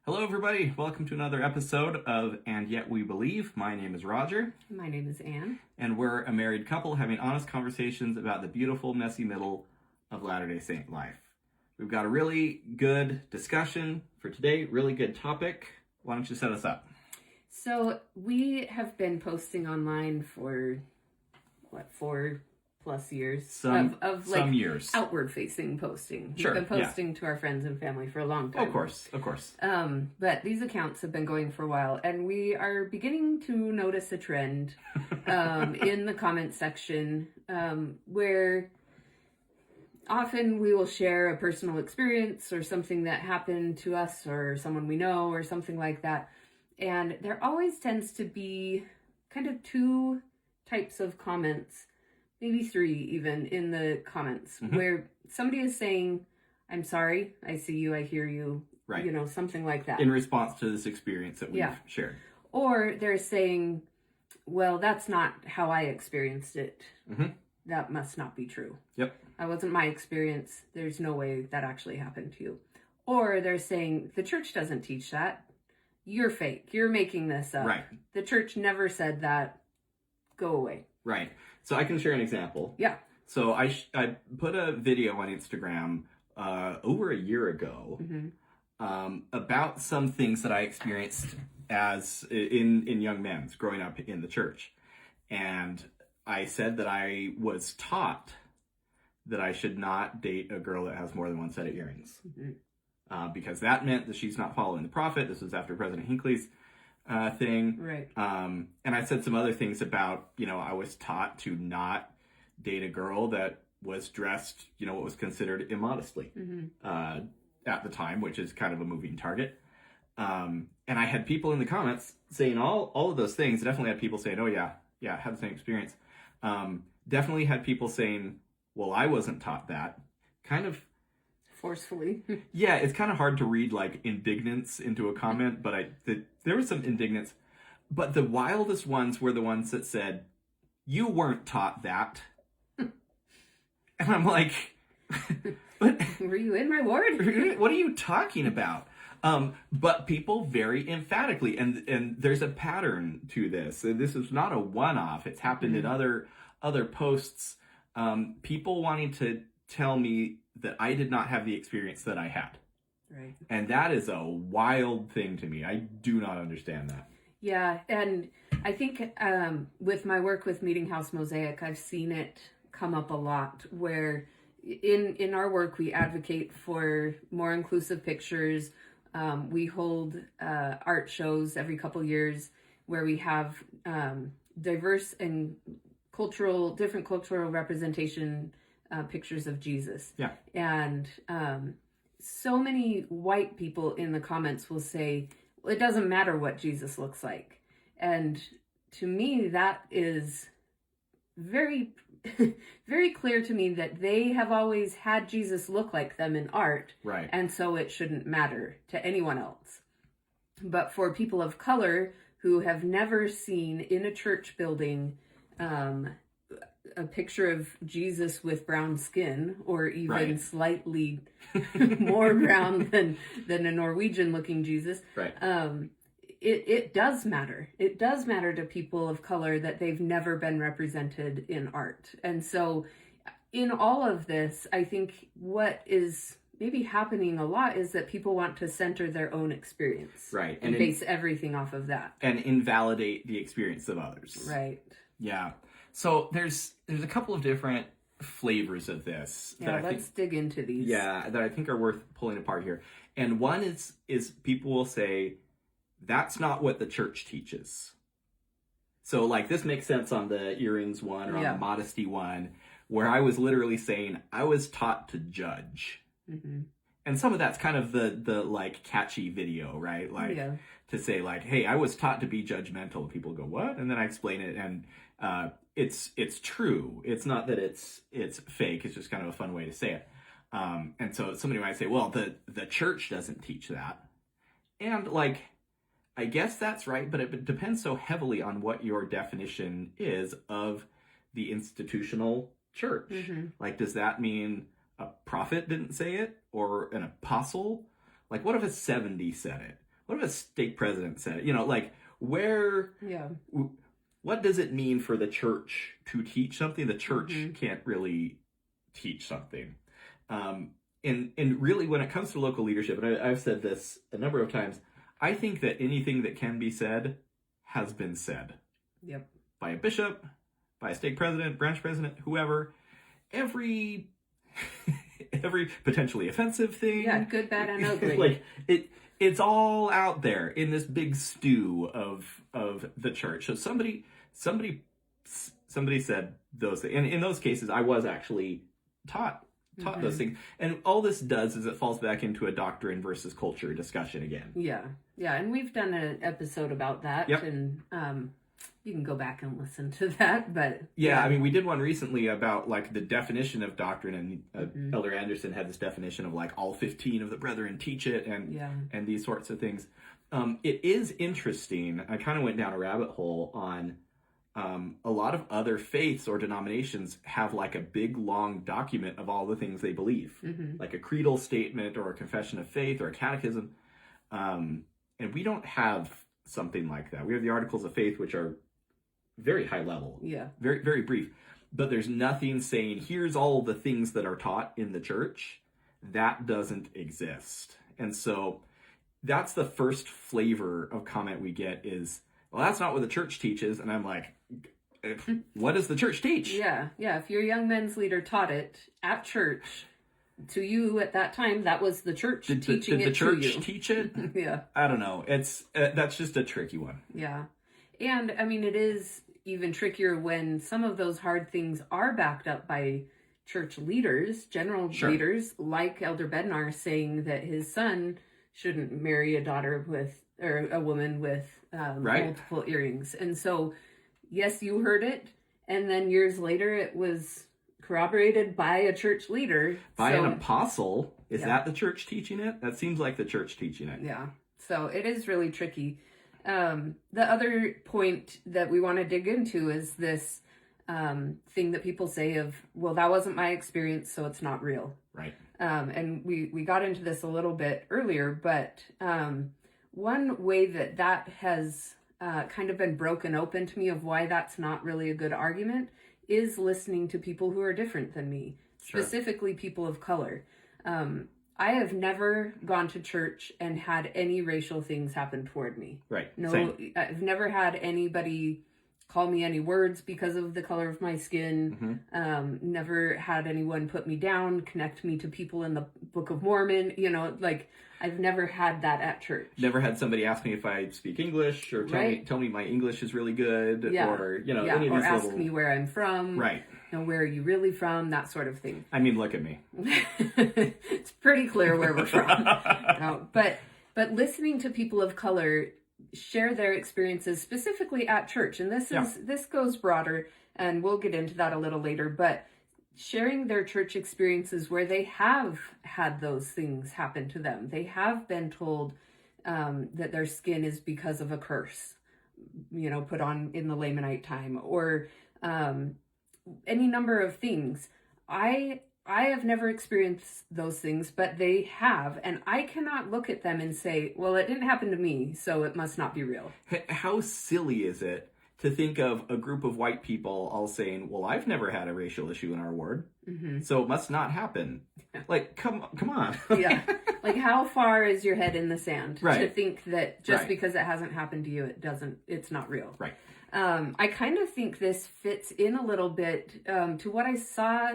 Hello, everybody. Welcome to another episode of And Yet We Believe. My name is Roger. My name is Anne. And we're a married couple having honest conversations about the beautiful, messy middle of Latter-day Saint life. We've got a really good discussion for today, really good topic. Why don't you set us up? So we have been posting online for, 4+ years? Of some years. Outward-facing posting. Sure, We've been posting to our friends and family for a long time. Of course. But these accounts have been going for a while, and we are beginning to notice a trend in the comment section where often we will share a personal experience or something that happened to us or someone we know or something like that. And there always tends to be kind of two types of comments, maybe three even, in the comments, where somebody is saying, I'm sorry, I see you, I hear you, right. Something like that. In response to this experience that we've shared. Or they're saying, well, that's not how I experienced it. That must not be true. Yep. That wasn't my experience. There's no way that actually happened to you. Or they're saying, the church doesn't teach that. You're fake. You're making this up. Right. The church never said that. Go away. Right. So I can share an example. Yeah. So I put a video on Instagram over a year ago about some things that I experienced as in young men's growing up in the church. And I said that I was taught that I should not date a girl that has more than one set of earrings. Because that meant that she's not following the prophet. This was after President Hinckley's thing. Right. And I said some other things about, I was taught to not date a girl that was dressed, what was considered immodestly at the time, which is kind of a moving target. And I had people in the comments saying all of those things. Definitely had people saying, oh, yeah, I had the same experience. Definitely had people saying, well, I wasn't taught that. Kind of forcefully. Yeah, it's kind of hard to read like indignance into a comment, but there was some indignance. But the wildest ones were the ones that said, you weren't taught that. And I'm like, but were you in my ward? What are you talking about? But people very emphatically, and there's a pattern to this. This is not a one-off. It's happened in other posts. People wanting to tell me that I did not have the experience that I had. Right. And that is a wild thing to me. I do not understand that. Yeah, and I think with my work with Meeting House Mosaic, I've seen it come up a lot where in our work we advocate for more inclusive pictures. We hold art shows every couple years where we have diverse and different cultural representation pictures of Jesus. Yeah. And so many white people in the comments will say, well, it doesn't matter what Jesus looks like. And to me, that is very, very clear to me that they have always had Jesus look like them in art. Right. And so it shouldn't matter to anyone else. But for people of color who have never seen in a church building a picture of Jesus with brown skin, or even slightly more brown than a Norwegian looking Jesus. Right. It does matter. It does matter to people of color that they've never been represented in art. And so in all of this, I think what is maybe happening a lot is that people want to center their own experience. Right. And base everything off of that. And invalidate the experience of others. Right. Yeah. So there's a couple of different flavors of this. Yeah, let's dig into these. Yeah, that I think are worth pulling apart here. And one is people will say, that's not what the church teaches. So like this makes sense on the earrings one or on the modesty one, where I was literally saying, I was taught to judge. And some of that's kind of the like catchy video, right? Like to say like, hey, I was taught to be judgmental. People go, what? And then I explain it, and it's true. It's not that it's fake. It's just kind of a fun way to say it. And so somebody might say, well, the church doesn't teach that. And like, I guess that's right, but it depends so heavily on what your definition is of the institutional church. Like, does that mean a prophet didn't say it, or an apostle? Like, what if a 70 said it? what if a stake president said it? You know, like where, Yeah. what does it mean for the church to teach something? The church Mm-hmm. can't really teach something. And really, when it comes to local leadership, and I've said this a number of times, I think that anything that can be said has been said. Yep. By a bishop, by a stake president, branch president, whoever. Every potentially offensive thing. Yeah, good, bad, and ugly. Like it's all out there in this big stew of the church. So somebody said those things. And in those cases, I was actually taught those things. And all this does is it falls back into a doctrine versus culture discussion again. Yeah. Yeah. And we've done an episode about that. Yep. And you can go back and listen to that. But yeah, I mean, we did one recently about like the definition of doctrine, and Elder Anderson had this definition of like all 15 of the brethren teach it, and these sorts of things. It is interesting. I kind of went down a rabbit hole on a lot of other faiths or denominations have like a big long document of all the things they believe, like a creedal statement or a confession of faith or a catechism. And we don't have something like that. We have the articles of faith, which are very high level, very, very brief, but there's nothing saying here's all the things that are taught in the church. That doesn't exist. And so that's the first flavor of comment we get is, well, that's not what the church teaches. And I'm like, what does the church teach? Yeah. If your young men's leader taught it at church to you at that time, that was the church teaching it to you. Did the church teach it? Yeah. I don't know. It's that's just a tricky one. Yeah. And I mean, it is even trickier when some of those hard things are backed up by church leaders, general leaders, like Elder Bednar saying that his son shouldn't marry a woman with multiple earrings. And so, yes, you heard it. And then years later, it was corroborated by a church leader. By an apostle. Is that the church teaching it? That seems like the church teaching it. Yeah. So it is really tricky. The other point that we want to dig into is this thing that people say of, well, that wasn't my experience, so it's not real. Right. And we got into this a little bit earlier, but one way that has kind of been broken open to me of why that's not really a good argument is listening to people who are different than me, specifically people of color. I have never gone to church and had any racial things happen toward me. Right. No, Same. I've never had anybody call me any words because of the color of my skin. Never had anyone put me down, connect me to people in the Book of Mormon. You know, like I've never had that at church. Never had somebody ask me if I speak English or tell me my English is really good, or any of or these ask little... me where I'm from. Right. Where are you really from? That sort of thing. I mean, look at me. It's pretty clear where we're from. But listening to people of color share their experiences specifically at church, and this goes broader, and we'll get into that a little later, but sharing their church experiences where they have had those things happen to them. They have been told that their skin is because of a curse, put on in the Lamanite time, or any number of things. I have never experienced those things, but they have, and I cannot look at them and say, well, it didn't happen to me, so it must not be real. How silly is it to think of a group of white people all saying, well, I've never had a racial issue in our ward, so it must not happen. Like, come on. Yeah. Like, how far is your head in the sand to think that just because it hasn't happened to you, it's not real? Right. I kind of think this fits in a little bit to what I saw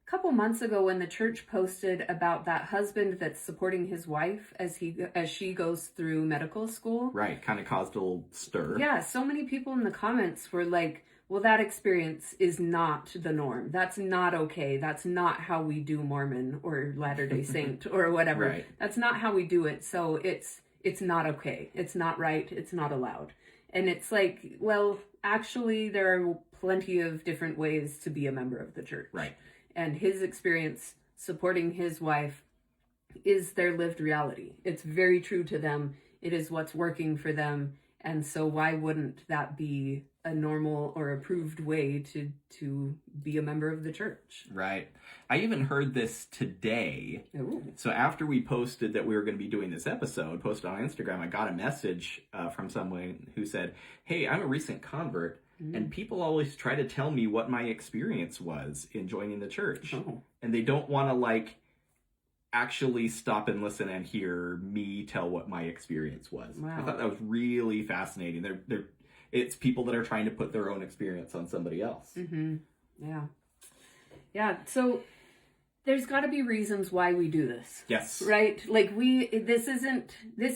a couple months ago when the church posted about that husband that's supporting his wife as she goes through medical school. Right, kind of caused a little stir. Yeah, so many people in the comments were like, well, that experience is not the norm. That's not okay. That's not how we do Mormon or Latter-day Saint or whatever. Right. That's not how we do it. So it's not okay. It's not right. It's not allowed. And it's like, well, actually, there are plenty of different ways to be a member of the church. Right. And his experience supporting his wife is their lived reality. It's very true to them. It is what's working for them. And so why wouldn't that be a normal or approved way to be a member of the church? Right. I even heard this today. Ooh. So after we posted that we were going to be doing this episode, posted on Instagram, I got a message from someone who said, hey, I'm a recent convert, and people always try to tell me what my experience was in joining the church. Oh. And they don't want to, like, actually stop and listen and hear me tell what my experience was. Wow. I thought that was really fascinating. It's people that are trying to put their own experience on somebody else. Mm-hmm. Yeah. So there's got to be reasons why we do this. Yes. Right? Like this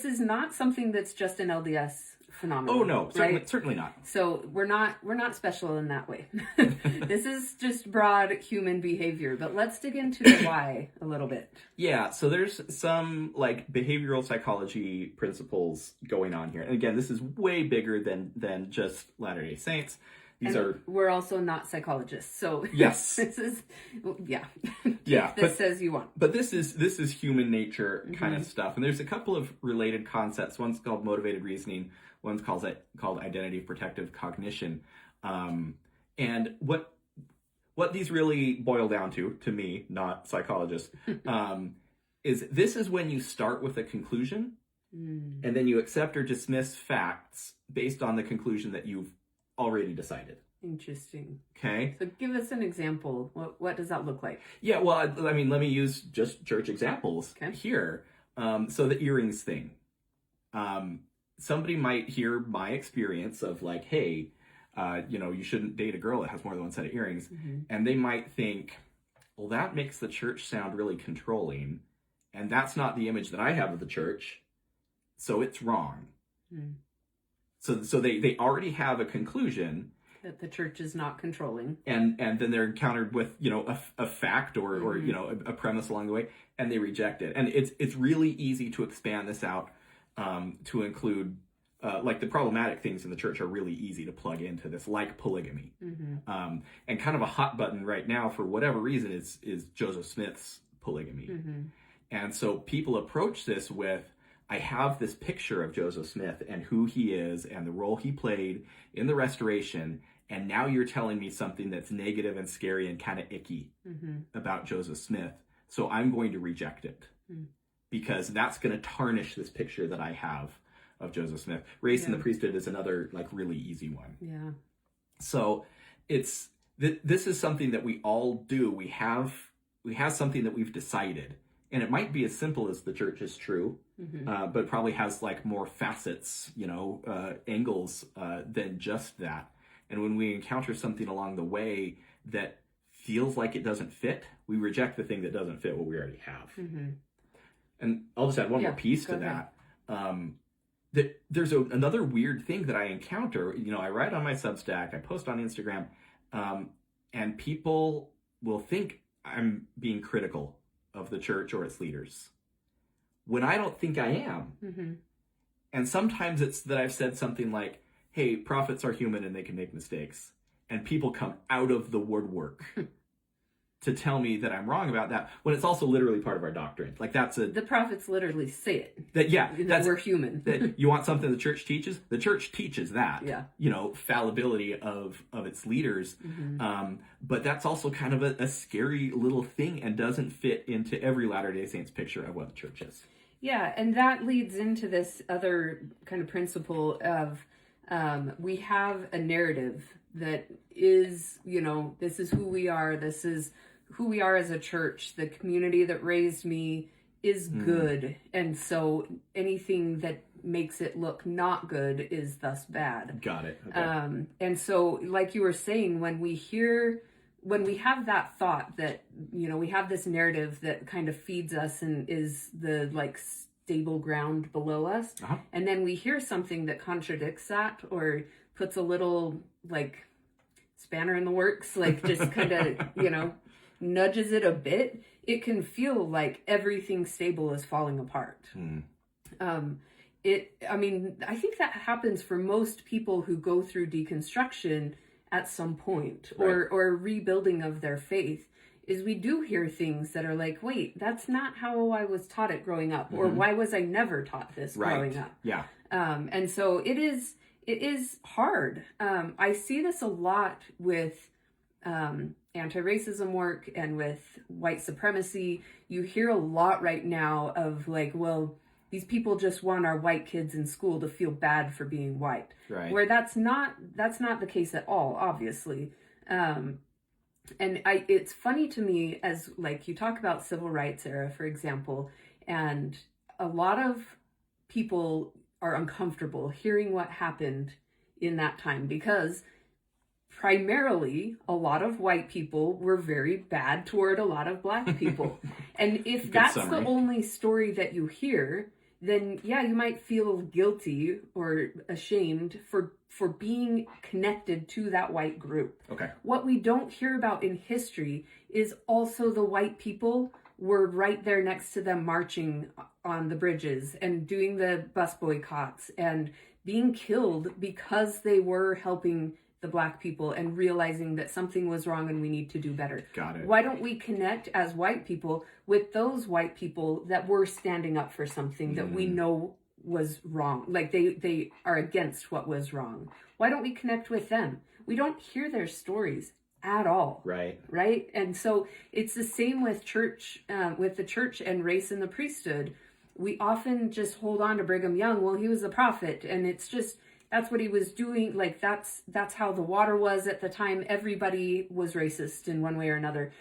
is not something that's just an LDS phenomenon. Oh no, right? certainly not. So we're not special in that way. This is just broad human behavior, but let's dig into the why a little bit. Yeah, so there's some like behavioral psychology principles going on here. And again, this is way bigger than just Latter-day Saints. We're also not psychologists, so yes, this is yeah. This says you want, but this is human nature kind of stuff. And there's a couple of related concepts. One's called motivated reasoning. One's called identity protective cognition. And what these really boil down to me, not psychologists, is this is when you start with a conclusion and then you accept or dismiss facts based on the conclusion that you've already decided. Interesting. Okay. So give us an example. What does that look like? Yeah, well, I mean, let me use just church examples here. So the earrings thing. Somebody might hear my experience of like, hey, you shouldn't date a girl that has more than one set of earrings. And they might think, well, that makes the church sound really controlling. And that's not the image that I have of the church. So it's wrong. So they already have a conclusion that the church is not controlling, and then they're encountered with a fact or a premise along the way, and they reject it. And it's really easy to expand this out to include like the problematic things in the church are really easy to plug into this, like polygamy, and kind of a hot button right now for whatever reason is Joseph Smith's polygamy, and so people approach this with, I have this picture of Joseph Smith and who he is and the role he played in the restoration, and now you're telling me something that's negative and scary and kind of icky about Joseph Smith, so I'm going to reject it because that's going to tarnish this picture that I have of Joseph Smith. Race in the priesthood is another like really easy one. Yeah. So this is something that we all do. We have something that we've decided. And it might be as simple as the church is true, but probably has like more facets, angles than just that. And when we encounter something along the way that feels like it doesn't fit, we reject the thing that doesn't fit what we already have. And I'll just add one more piece to that. That there's another weird thing that I encounter. I write on my Substack, I post on Instagram, and people will think I'm being critical of the church or its leaders, when I don't think I am. And sometimes it's that I've said something like, hey, prophets are human and they can make mistakes. And people come out of the woodwork to tell me that I'm wrong about that, when it's also literally part of our doctrine. Like the prophets literally say it. That we're human. That you want something the church teaches? The church teaches that. Yeah. Fallibility of its leaders. But that's also kind of a scary little thing and doesn't fit into every Latter-day Saints picture of what the church is. Yeah, and that leads into this other kind of principle of we have a narrative that is, this is who we are. This is who we are as a church. The community that raised me is good. And so anything that makes it look not good is thus bad. Got it. Okay. And so, like you were saying, when we have that thought that, we have this narrative that kind of feeds us and is the like stable ground below us. And then we hear something that contradicts that or puts a little like spanner in the works, like just kind of, nudges it a bit, it can feel like everything stable is falling apart. I think that happens for most people who go through deconstruction at some point, or rebuilding of their faith, is we do hear things that are like, wait, that's not how I was taught it growing up, or why was I never taught this growing up? Yeah. And so it is hard. I see this a lot with anti-racism work and with white supremacy. You hear a lot right now of like, well, these people just want our white kids in school to feel bad for being white. Right. Where that's not the case at all, obviously. And it's funny to me, as like you talk about civil rights era, for example, and a lot of people are uncomfortable hearing what happened in that time because primarily a lot of white people were very bad toward a lot of black people. And if that's the only story that you hear, then yeah, you might feel guilty or ashamed for being connected to that white group. Okay. What we don't hear about in history is also the white people were right there next to them marching on the bridges and doing the bus boycotts and being killed because they were helping the black people and realizing that something was wrong and we need to do better. Got it. Why don't we connect as white people with those white people that were standing up for something that we know was wrong? Like they are against what was wrong. Why don't we connect with them? We don't hear their stories at all. Right. Right. And so it's the same with church, with the church and race in the priesthood. We often just hold on to Brigham Young. Well, he was a prophet, and it's just, that's what he was doing. Like that's how the water was at the time. Everybody was racist in one way or another.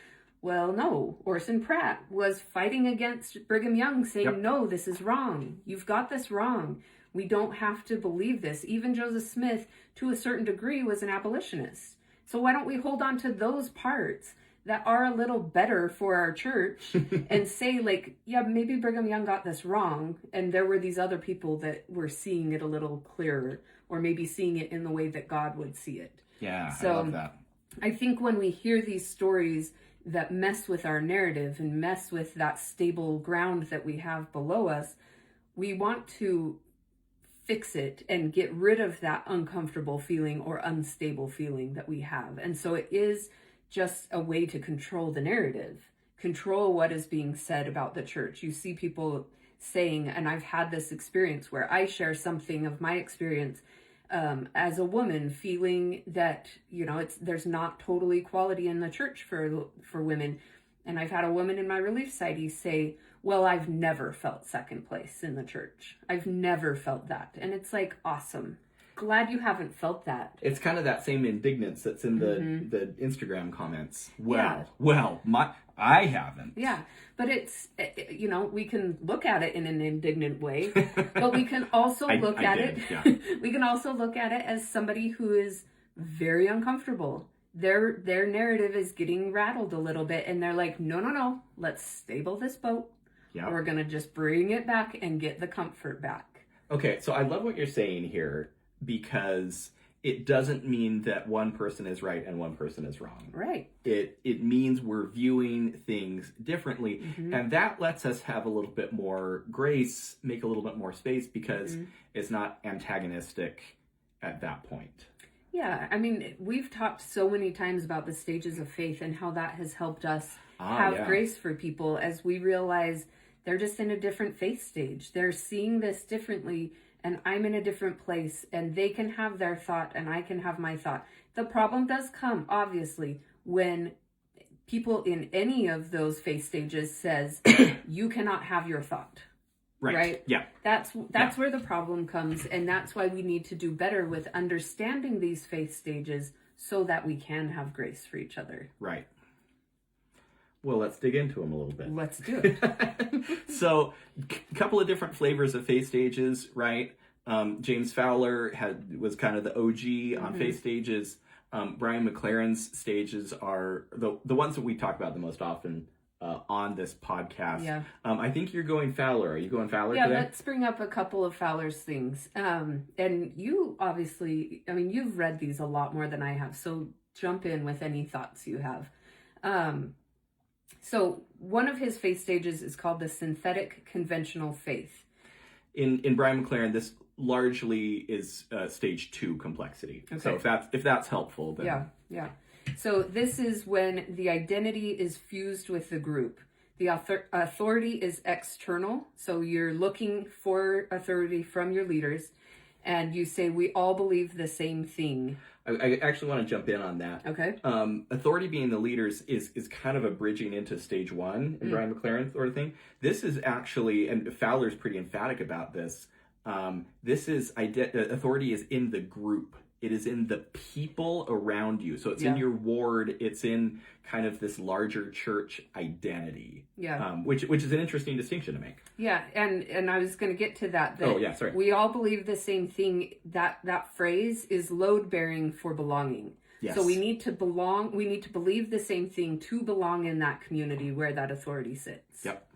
Well, no, Orson Pratt was fighting against Brigham Young, saying, no, this is wrong. You've got this wrong. We don't have to believe this. Even Joseph Smith, to a certain degree, was an abolitionist. So why don't we hold on to those parts that are a little better for our church and say like, yeah, maybe Brigham Young got this wrong. And there were these other people that were seeing it a little clearer, or maybe seeing it in the way that God would see it. Yeah, so I love that. I think when we hear these stories that mess with our narrative and mess with that stable ground that we have below us, we want to fix it and get rid of that uncomfortable feeling or unstable feeling that we have. And so it is just a way to control the narrative, control what is being said about the church. You see people saying, and I've had this experience where I share something of my experience as a woman, feeling that, you know, there's not total equality in the church for women. And I've had a woman in my Relief Society say, well, I've never felt second place in the church. I've never felt that. And it's like, awesome. Glad you haven't felt that. It's kind of that same indignance that's in the Instagram comments. Yeah. I haven't. Yeah, but it's, you know, we can look at it in an indignant way, but we can also look at it. Yeah. We can also look at it as somebody who is very uncomfortable. Their narrative is getting rattled a little bit, and they're like, no, let's stable this boat. Yeah. We're going to just bring it back and get the comfort back. Okay, so I love what you're saying here, because it doesn't mean that one person is right and one person is wrong. Right. It means we're viewing things differently, and that lets us have a little bit more grace, make a little bit more space, because it's not antagonistic at that point. Yeah, I mean, we've talked so many times about the stages of faith and how that has helped us have grace for people as we realize they're just in a different faith stage. They're seeing this differently, and I'm in a different place, and they can have their thought and I can have my thought. The problem does come, obviously, when people in any of those faith stages says, you cannot have your thought. Right? Yeah. That's where the problem comes, and that's why we need to do better with understanding these faith stages so that we can have grace for each other. Right. Well, let's dig into them a little bit. Let's do it. So, a couple of different flavors of faith stages, right? James Fowler was kind of the OG on faith stages. Brian McLaren's stages are the ones that we talk about the most often on this podcast. Yeah. I think you're going Fowler. Are you going Fowler today? Yeah, let's bring up a couple of Fowler's things. And you obviously, I mean, you've read these a lot more than I have, so jump in with any thoughts you have. So one of his faith stages is called the synthetic conventional faith. In Brian McLaren, this largely is stage 2 complexity. Okay. So if that's helpful, then yeah. So this is when the identity is fused with the group. The authority is external. So you're looking for authority from your leaders, and you say, we all believe the same thing. I actually want to jump in on that. Okay. Authority being the leaders is kind of a bridging into stage one in Brian McLaren sort of thing. This is actually, and Fowler's pretty emphatic about this, this is, authority is in the group. It is in the people around you. So it's in your ward. It's in kind of this larger church identity. Yeah. Which is an interesting distinction to make. Yeah, and I was going to get to that. Oh, yeah, sorry. We all believe the same thing. That phrase is load-bearing for belonging. Yes. So we need to belong. We need to believe the same thing to belong in that community where that authority sits. Yep.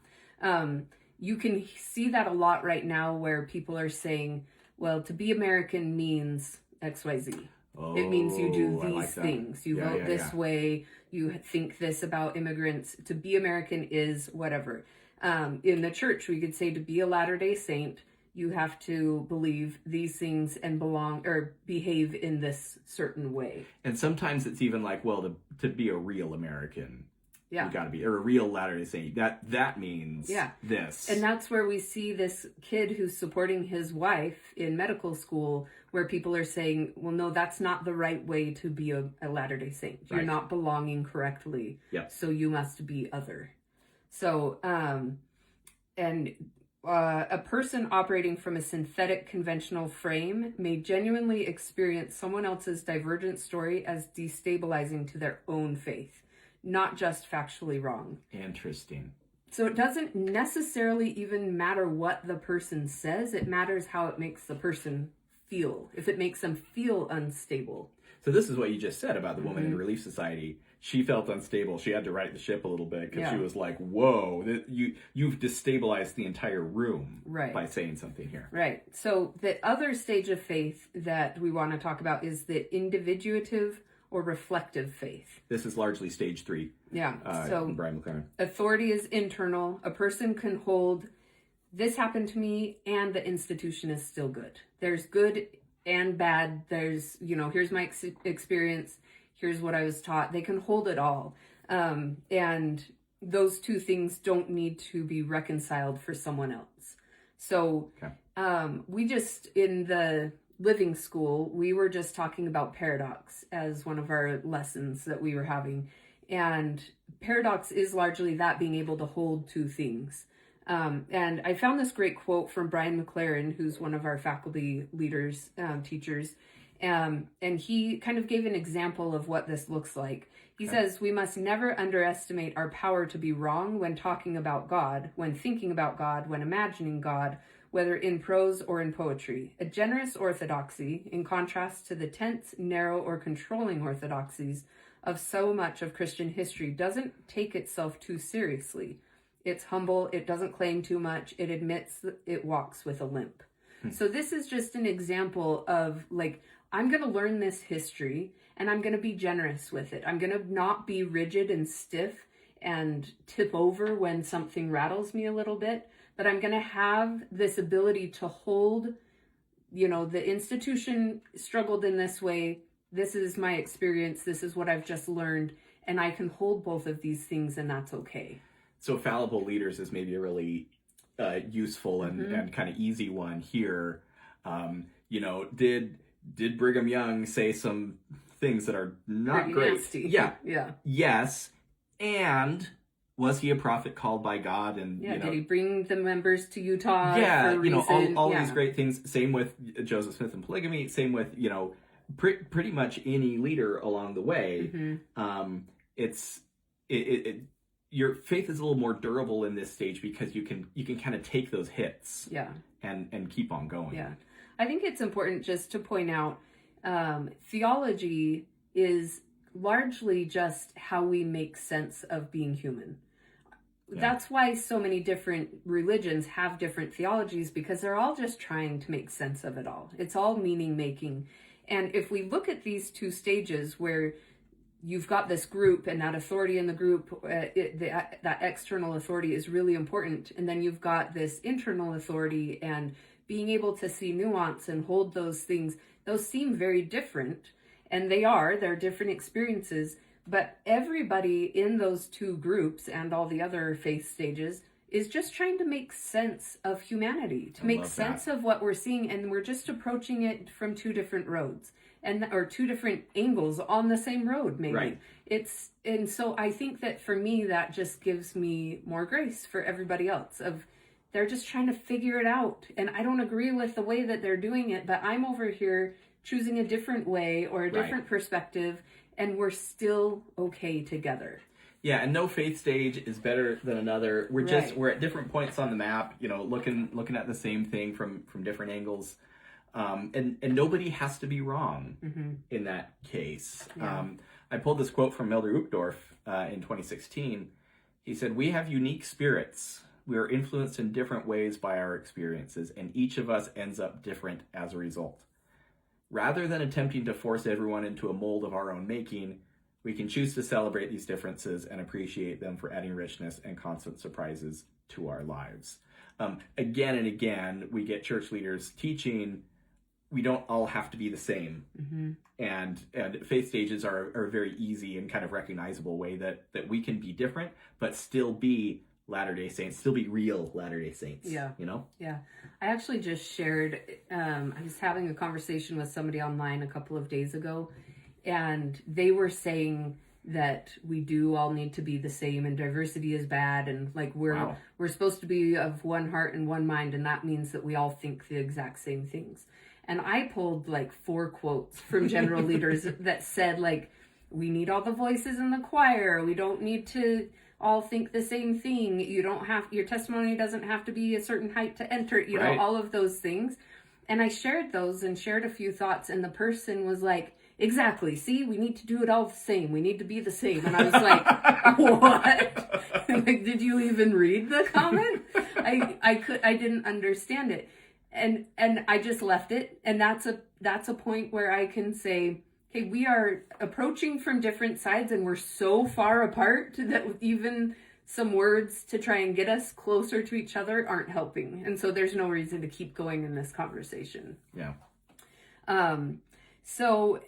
You can see that a lot right now where people are saying, well, to be American means XYZ. Oh, it means you do these things. You vote this way. You think this about immigrants. To be American is whatever. In the church, we could say to be a Latter-day Saint, you have to believe these things and belong or behave in this certain way. And sometimes it's even like, well, to be a real American, you got to be, or a real Latter-day Saint. That means this. And that's where we see this kid who's supporting his wife in medical school, where people are saying, well, no, that's not the right way to be a Latter-day Saint. You're not belonging correctly. Yep. So you must be other. So, a person operating from a synthetic conventional frame may genuinely experience someone else's divergent story as destabilizing to their own faith, not just factually wrong. Interesting. So it doesn't necessarily even matter what the person says. It matters how it makes the person feel, if it makes them feel unstable. So this is what you just said about the woman in Relief Society. She felt unstable. She had to right the ship a little bit because she was like, whoa, you've destabilized the entire room by saying something here. Right. So the other stage of faith that we want to talk about is the individuative or reflective faith. This is largely stage 3. Yeah. So Brian McLaren. Authority is internal. A person can hold, this happened to me and the institution is still good. There's good and bad. There's, here's my experience. Here's what I was taught. They can hold it all. And those two things don't need to be reconciled for someone else. So we just, in the living school, we were just talking about paradox as one of our lessons that we were having. And paradox is largely that, being able to hold two things. And I found this great quote from Brian McLaren, who's one of our faculty leaders, teachers. And he kind of gave an example of what this looks like. He says, we must never underestimate our power to be wrong when talking about God, when thinking about God, when imagining God, whether in prose or in poetry. A generous orthodoxy, in contrast to the tense, narrow, or controlling orthodoxies of so much of Christian history, doesn't take itself too seriously. It's humble, it doesn't claim too much, it admits that it walks with a limp. So this is just an example of, like, I'm going to learn this history and I'm going to be generous with it. I'm going to not be rigid and stiff and tip over when something rattles me a little bit, but I'm going to have this ability to hold, the institution struggled in this way. This is my experience. This is what I've just learned. And I can hold both of these things, and that's okay. So fallible leaders is maybe a really useful and kind of easy one here. Did Brigham Young say some things that are not pretty great? Nasty. Yeah. Yes. And was he a prophet called by God? And did he bring the members to Utah? Yeah, for a reason? all these great things. Same with Joseph Smith and polygamy. Same with pretty much any leader along the way. Your faith is a little more durable in this stage because you can kind of take those hits. And keep on going. Yeah. I think it's important just to point out, theology is largely just how we make sense of being human. That's why so many different religions have different theologies, because they're all just trying to make sense of it all. It's all meaning making. And if we look at these two stages where you've got this group and that authority in the group, that external authority is really important. And then you've got this internal authority and being able to see nuance and hold those things. Those seem very different, and they're different experiences, But everybody in those two groups and all the other faith stages is just trying to make sense of humanity, to make sense of what we're seeing, and we're just approaching it from two different roads, or two different angles on the same road, maybe. Right. And so I think that for me, that just gives me more grace for everybody else. They're just trying to figure it out, and I don't agree with the way that they're doing it, but I'm over here choosing a different way or a different perspective, and we're still okay together. Yeah, and no faith stage is better than another. We're at different points on the map, looking at the same thing from different angles. And nobody has to be wrong in that case. Yeah. I pulled this quote from Elder Uchtdorf in 2016. He said, "We have unique spirits. We are influenced in different ways by our experiences, and each of us ends up different as a result. Rather than attempting to force everyone into a mold of our own making, we can choose to celebrate these differences and appreciate them for adding richness and constant surprises to our lives." Again and again, we get church leaders teaching we don't all have to be the same. And faith stages are a very easy and kind of recognizable way that we can be different, but still be Latter-day Saints, still be real Latter-day Saints. Yeah. Yeah. I actually just shared, I was having a conversation with somebody online a couple of days ago, and they were saying that we do all need to be the same, and diversity is bad, and like we're supposed to be of one heart and one mind, and that means that we all think the exact same things. And I pulled like 4 quotes from general leaders that said, like, we need all the voices in the choir, we don't need to all think the same thing, your testimony doesn't have to be a certain height to enter, know, all of those things. And I shared those and shared a few thoughts, and the person was like, exactly, see, we need to do it all the same, we need to be the same. And I was like, what? Like, did you even read the comment? I didn't understand it. And I just left it. And that's a point where I can say, okay, we are approaching from different sides, and we're so far apart that even some words to try and get us closer to each other aren't helping. And so there's no reason to keep going in this conversation. Yeah. So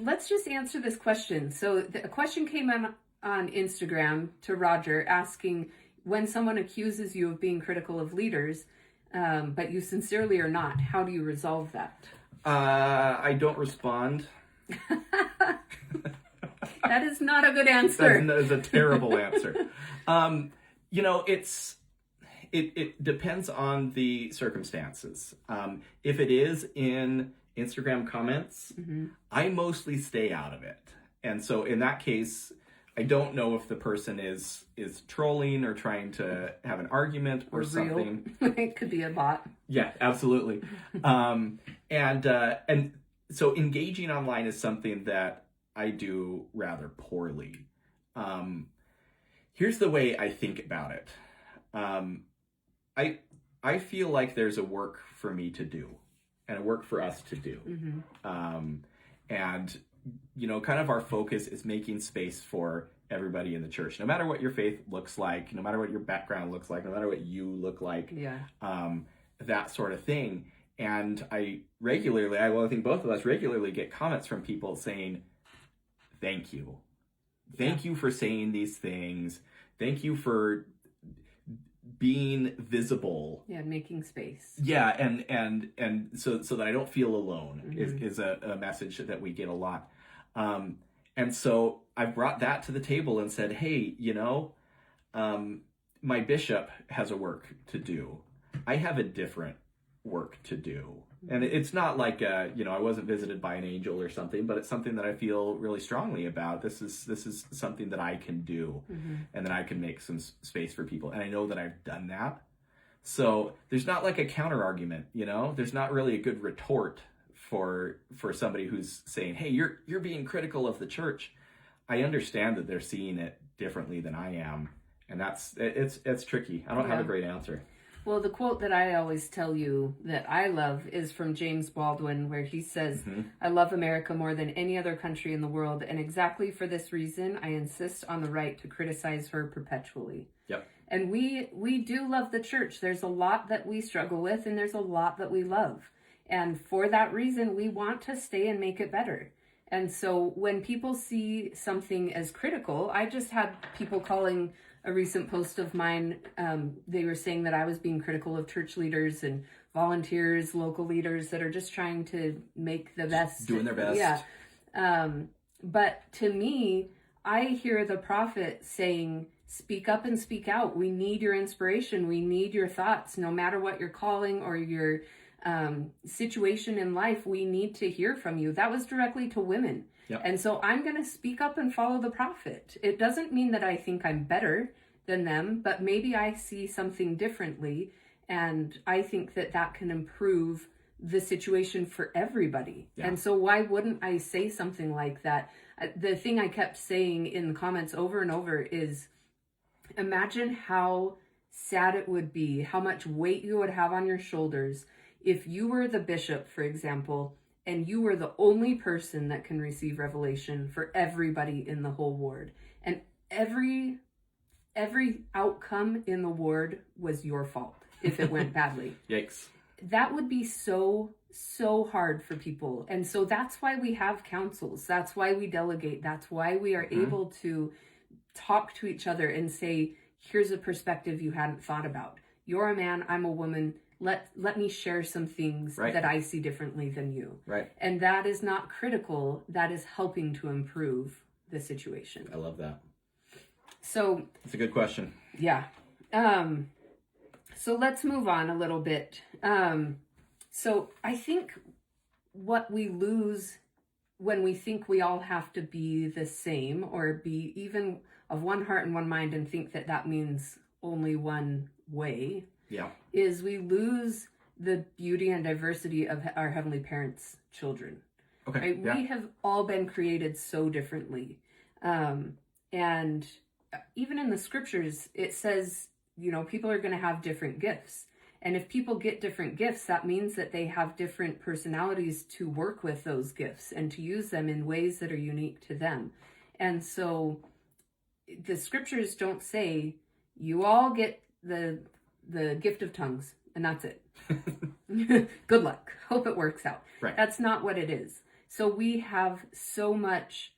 let's just answer this question. So a question came on Instagram to Roger asking, when someone accuses you of being critical of leaders, but you sincerely are not, how do you resolve that? I don't respond. That is not a good answer. That is a terrible answer. It depends on the circumstances. If it is in Instagram comments, I mostly stay out of it. And so in that case, I don't know if the person is trolling or trying to have an argument or something. It could be a bot. Yeah, absolutely. And so engaging online is something that I do rather poorly. Here's the way I think about it. I feel like there's a work for me to do and a work for us to do. And kind of our focus is making space for everybody in the church, no matter what your faith looks like, no matter what your background looks like, no matter what you look like, that sort of thing. And I think both of us regularly get comments from people saying, thank you. Thank you for saying these things. Thank you for being visible. Yeah, making space. Yeah, and so that I don't feel alone is a message that we get a lot. And so I brought that to the table and said, hey, my bishop has a work to do. I have a different work to do. And it's not like, I wasn't visited by an angel or something, but it's something that I feel really strongly about. This is something that I can do and that I can make some space for people. And I know that I've done that. So there's not like a counter argument, there's not really a good retort for somebody who's saying, hey, you're being critical of the church. I understand that they're seeing it differently than I am. And it's tricky. I don't have a great answer. Well, the quote that I always tell you that I love is from James Baldwin, where he says, I love America more than any other country in the world, and exactly for this reason, I insist on the right to criticize her perpetually. Yep. And we do love the church. There's a lot that we struggle with, and there's a lot that we love. And for that reason, we want to stay and make it better. And so when people see something as critical, I just had people calling a recent post of mine. They were saying that I was being critical of church leaders and volunteers, local leaders that are just trying to make the best. Doing their best. Yeah. But to me, I hear the prophet saying, speak up and speak out. We need your inspiration. We need your thoughts. No matter what your calling or your situation in life, we need to hear from you. That was directly to women. Yep. And so I'm going to speak up and follow the prophet. It doesn't mean that I think I'm better than them, but maybe I see something differently. And I think that that can improve the situation for everybody. Yeah. And so why wouldn't I say something like that? The thing I kept saying in the comments over and over is, imagine how sad it would be, how much weight you would have on your shoulders if you were the bishop, for example, and you were the only person that can receive revelation for everybody in the whole ward. And every outcome in the ward was your fault if it went badly. Yikes. That would be so hard for people. And so that's why we have councils. That's why we delegate. That's why we are able to talk to each other and say, here's a perspective you hadn't thought about. You're a man, I'm a woman. Let me share some things that I see differently than you. Right. And that is not critical. That is helping to improve the situation. I love that. So it's a good question. Yeah. So let's move on a little bit. So I think what we lose when we think we all have to be the same or be even of one heart and one mind and think that that means only one way, is we lose the beauty and diversity of our Heavenly Parents' children. Okay. Right? Yeah. We have all been created so differently. And even in the scriptures, it says, people are going to have different gifts. And if people get different gifts, that means that they have different personalities to work with those gifts and to use them in ways that are unique to them. And so the scriptures don't say you all get the gift of tongues and that's it. Good luck. Hope it works out. Right. That's not what it is. So we have so much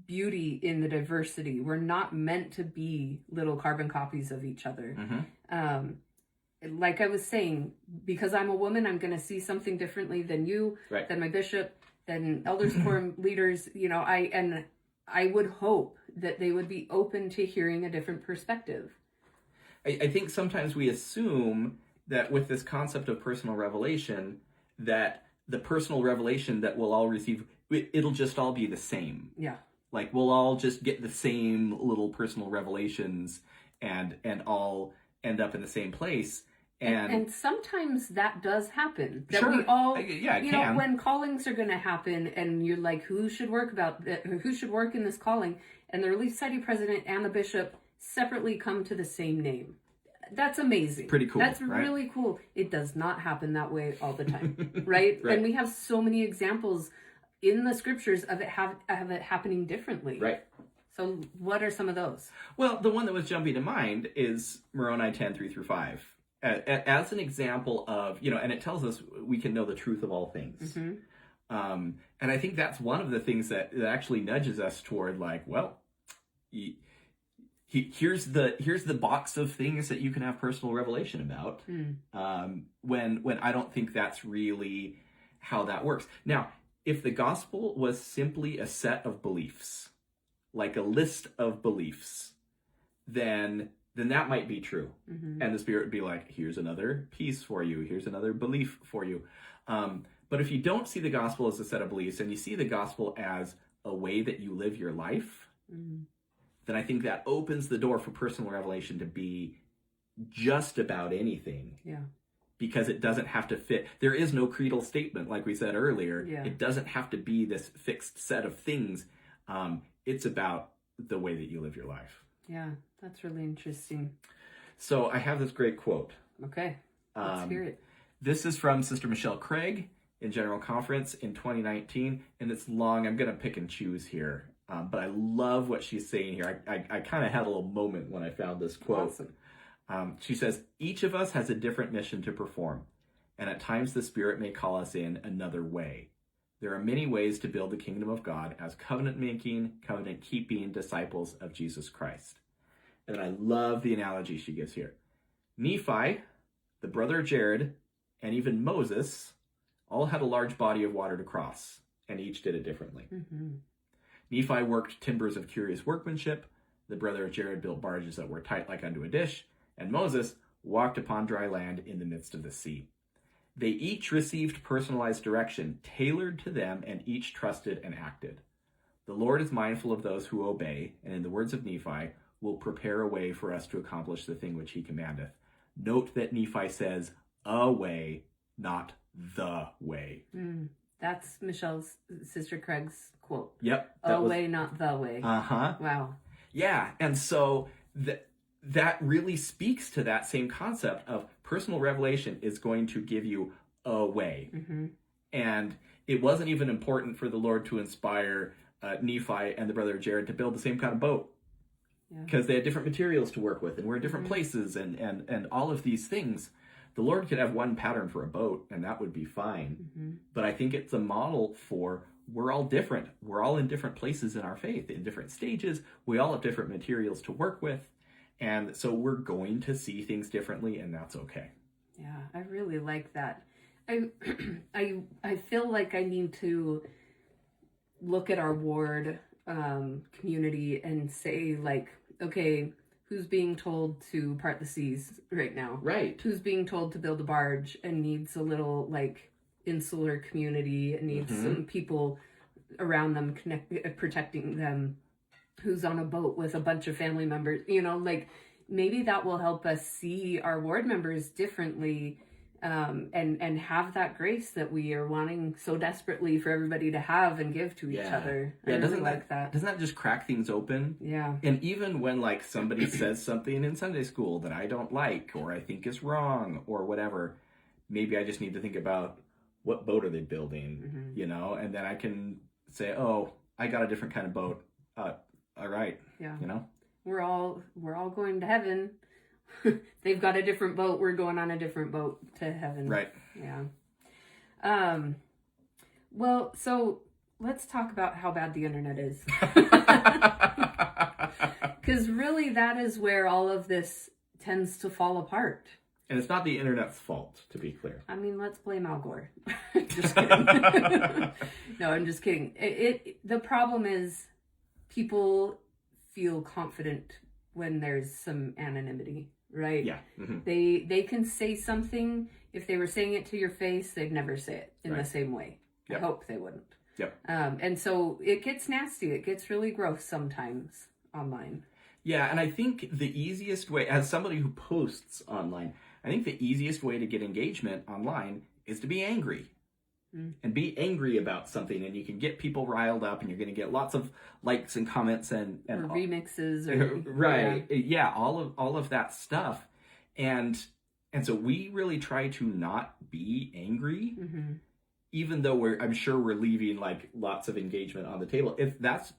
beauty in the diversity. We're not meant to be little carbon copies of each other. Like I was saying, because I'm a woman, I'm going to see something differently than you, than my bishop, than elders quorum leaders. I would hope that they would be open to hearing a different perspective. I think sometimes we assume that with this concept of personal revelation, that the personal revelation that we'll all receive, it'll just all be the same. Yeah. Like we'll all just get the same little personal revelations and all end up in the same place. And sometimes that does happen. That sure. We all, it can. When callings are going to happen and you're like, who should work in this calling? And the Relief Society president and the bishop separately come to the same name. That's amazing. Pretty cool. That's really cool. It does not happen that way all the time, right? And we have so many examples in the scriptures of it happening differently. Right. So what are some of those? Well, the one that was jumping to mind is Moroni 10, 3-5. As an example of, and it tells us we can know the truth of all things. And I think that's one of the things that actually nudges us toward like, well, here's the box of things that you can have personal revelation about. When I don't think that's really how that works. Now, if the gospel was simply a set of beliefs, like a list of beliefs, then that might be true. And the Spirit would be like, here's another piece for you. Here's another belief for you. But if you don't see the gospel as a set of beliefs and you see the gospel as a way that you live your life, then I think that opens the door for personal revelation to be just about anything. Yeah. Because it doesn't have to fit. There is no creedal statement, like we said earlier. Yeah. It doesn't have to be this fixed set of things. It's about the way that you live your life. Yeah, that's really interesting. So I have this great quote. Okay, let's hear it. This is from Sister Michelle Craig in General Conference in 2019, and it's long. I'm going to pick and choose here, but I love what she's saying here. I kind of had a little moment when I found this quote. Awesome. She says, each of us has a different mission to perform, and at times the Spirit may call us in another way. There are many ways to build the kingdom of God as covenant-making, covenant-keeping disciples of Jesus Christ. And I love the analogy she gives here. Nephi, the brother of Jared, and even Moses all had a large body of water to cross, and each did it differently. Mm-hmm. Nephi worked timbers of curious workmanship. The brother of Jared built barges that were tight like unto a dish. And Moses walked upon dry land in the midst of the sea. They each received personalized direction, tailored to them, and each trusted and acted. The Lord is mindful of those who obey, and in the words of Nephi, will prepare a way for us to accomplish the thing which he commandeth. Note that Nephi says, a way, not the way. That's Michelle's sister Craig's quote. Yep. Way, not the way. Uh-huh. Wow. Yeah, and so that really speaks to that same concept of personal revelation is going to give you a way. Mm-hmm. And it wasn't even important for the Lord to inspire Nephi and the brother of Jared to build the same kind of boat. Because they had different materials to work with and were in different places and all of these things. The Lord could have one pattern for a boat and that would be fine. Mm-hmm. But I think it's a model for we're all different. We're all in different places in our faith, in different stages. We all have different materials to work with. And so we're going to see things differently, and that's okay. Yeah, I really like that. I feel like I need to look at our ward community and say, like, okay, who's being told to part the seas right now? Right. Who's being told to build a barge and needs a little, like, insular community and needs some people around them protecting them? Who's on a boat with a bunch of family members, like maybe that will help us see our ward members differently, and have that grace that we are wanting so desperately for everybody to have and give to each other. I really like that. Doesn't that just crack things open? Yeah. And even when like somebody says something in Sunday school that I don't like or I think is wrong or whatever, maybe I just need to think about what boat are they building, and then I can say, oh, I got a different kind of boat. All right. Yeah. We're all going to heaven. They've got a different boat. We're going on a different boat to heaven. Right. Yeah. Well, so let's talk about how bad the internet is. Because really that is where all of this tends to fall apart. And it's not the internet's fault, to be clear. I mean, let's blame Al Gore. Just kidding. No, I'm just kidding. The problem is people feel confident when there's some anonymity, right? Yeah. Mm-hmm. They can say something. If they were saying it to your face, they'd never say it in the same way. Yep. I hope they wouldn't. Yep. And so it gets nasty. It gets really gross sometimes online. Yeah, and I think the easiest way, as somebody who posts online, I think the easiest way to get engagement online is to be angry. And be angry about something, and you can get people riled up, and you're going to get lots of likes and comments and or remixes, all of that stuff, and so we really try to not be angry, even though I'm sure we're leaving like lots of engagement on the table. If that's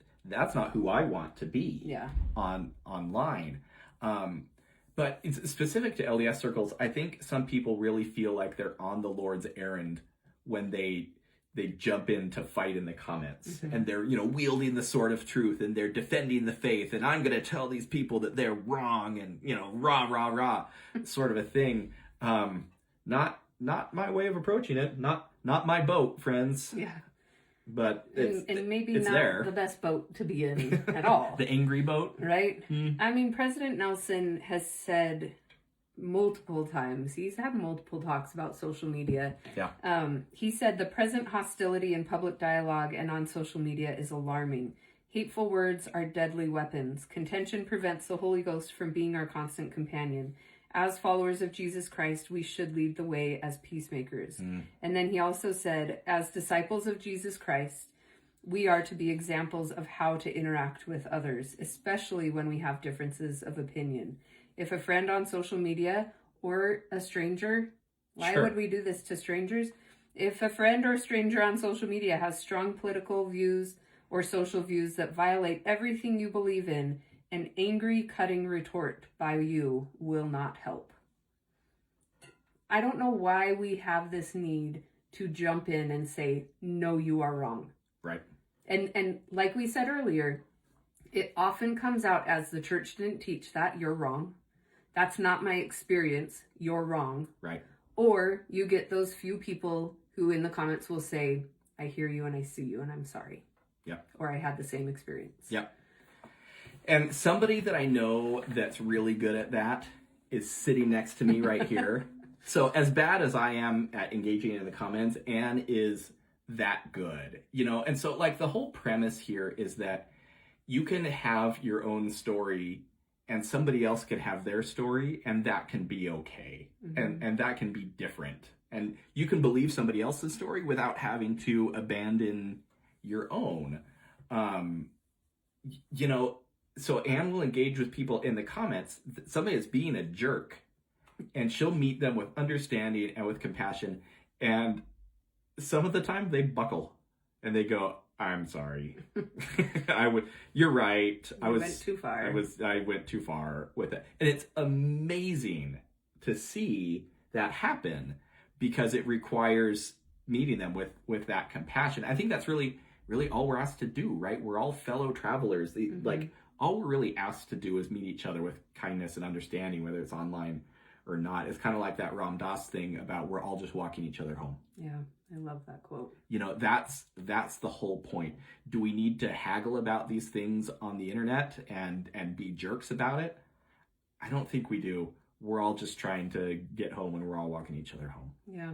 not who I want to be, online. But it's specific to LDS circles. I think some people really feel like they're on the Lord's errand when they jump in to fight in the comments, and they're, wielding the sword of truth, and they're defending the faith, and I'm going to tell these people that they're wrong, and, rah, rah, rah, sort of a thing. Not my way of approaching it. Not my boat, friends. Yeah. But it's maybe it's not there. The best boat to be in at all. The angry boat. Right? I mean, President Nelson has said multiple times, he's had multiple talks about social media. Yeah. He said the present hostility in public dialogue and on social media is alarming. Hateful words are deadly weapons. Contention prevents the Holy Ghost from being our constant companion. As followers of Jesus Christ, we should lead the way as peacemakers. And then he also said, as disciples of Jesus Christ, we are to be examples of how to interact with others, especially when we have differences of opinion. If a friend on social media or a stranger, why would we do this to strangers? If a friend or stranger on social media has strong political views or social views that violate everything you believe in, an angry, cutting retort by you will not help. I don't know why we have this need to jump in and say, no, you are wrong. Right. And like we said earlier, it often comes out as the church didn't teach that, you're wrong. That's not my experience, you're wrong. Right. Or you get those few people who in the comments will say, I hear you and I see you and I'm sorry. Yeah. Or I had the same experience. Yeah. And somebody that I know that's really good at that is sitting next to me right here. So as bad as I am at engaging in the comments, Anne is that good, you know? And so like the whole premise here is that you can have your own story and somebody else could have their story, and that can be okay. And that can be different. And you can believe somebody else's story without having to abandon your own. You know, so Anne will engage with people in the comments. Somebody is being a jerk, and she'll meet them with understanding and with compassion. And some of the time they buckle and they go, I'm sorry. You're right. I went too far. I went too far with it. And it's amazing to see that happen because it requires meeting them with that compassion. I think that's really, really all we're asked to do, right? We're all fellow travelers. Like all we're really asked to do is meet each other with kindness and understanding, whether it's online or not. It's kind of like that Ram Dass thing about we're all just walking each other home. Yeah, I love that quote. You know, that's the whole point. Do we need to haggle about these things on the internet and be jerks about it? I don't think we do. We're all just trying to get home and we're all walking each other home. Yeah.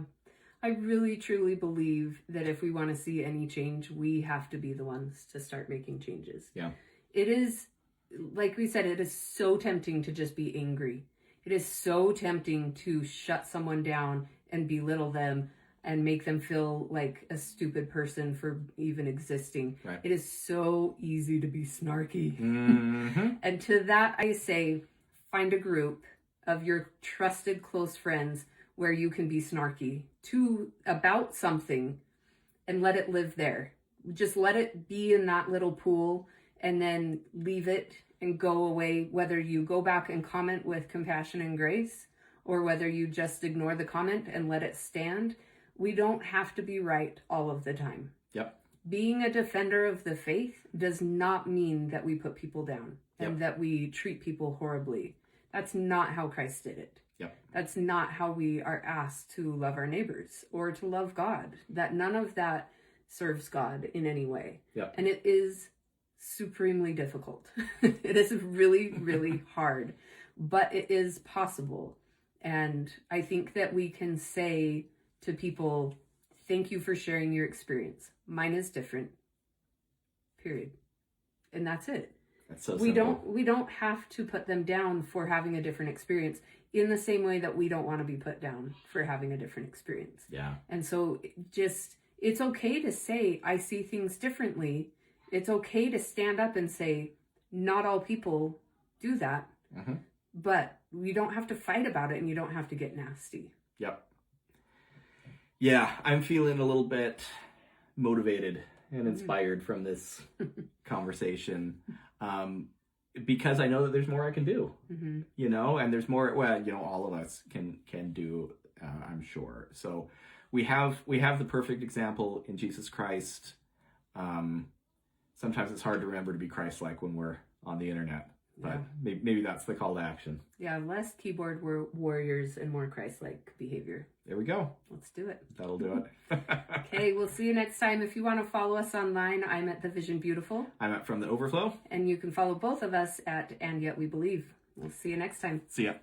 I really, truly believe that if we want to see any change, we have to be the ones to start making changes. Yeah. It is, like we said, it is so tempting to just be angry. It is so tempting to shut someone down and belittle them and make them feel like a stupid person for even existing. Right. It is so easy to be snarky. Mm-hmm. And to that I say, find a group of your trusted close friends where you can be snarky about something and let it live there. Just let it be in that little pool and then leave it and go away, whether you go back and comment with compassion and grace or whether you just ignore the comment and let it stand. We don't have to be right all of the time. Yep. Being a defender of the faith does not mean that we put people down and that we treat people horribly. That's not how Christ did it. Yep. That's not how we are asked to love our neighbors or to love God. That none of that serves God in any way. Yep. And it is supremely difficult. It is really, really hard, but it is possible. And I think that we can say to people, thank you for sharing your experience. Mine is different. Period. And that's it. That's so we simple. we don't have to put them down for having a different experience in the same way that we don't want to be put down for having a different experience. Yeah. And so it's okay to say, I see things differently. It's okay to stand up and say, not all people do that, but we don't have to fight about it and you don't have to get nasty. Yep. Yeah, I'm feeling a little bit motivated and inspired from this conversation because I know that there's more I can do, you know, and there's more, well, you know, all of us can do, I'm sure. So we have the perfect example in Jesus Christ. Sometimes it's hard to remember to be Christ-like when we're on the internet, but maybe that's the call to action. Yeah, less keyboard warriors and more Christ-like behavior. There we go. Let's do it. That'll do it. Okay, we'll see you next time. If you want to follow us online, I'm at The Vision Beautiful. I'm at From the Overflow. And you can follow both of us at And Yet We Believe. We'll see you next time. See ya.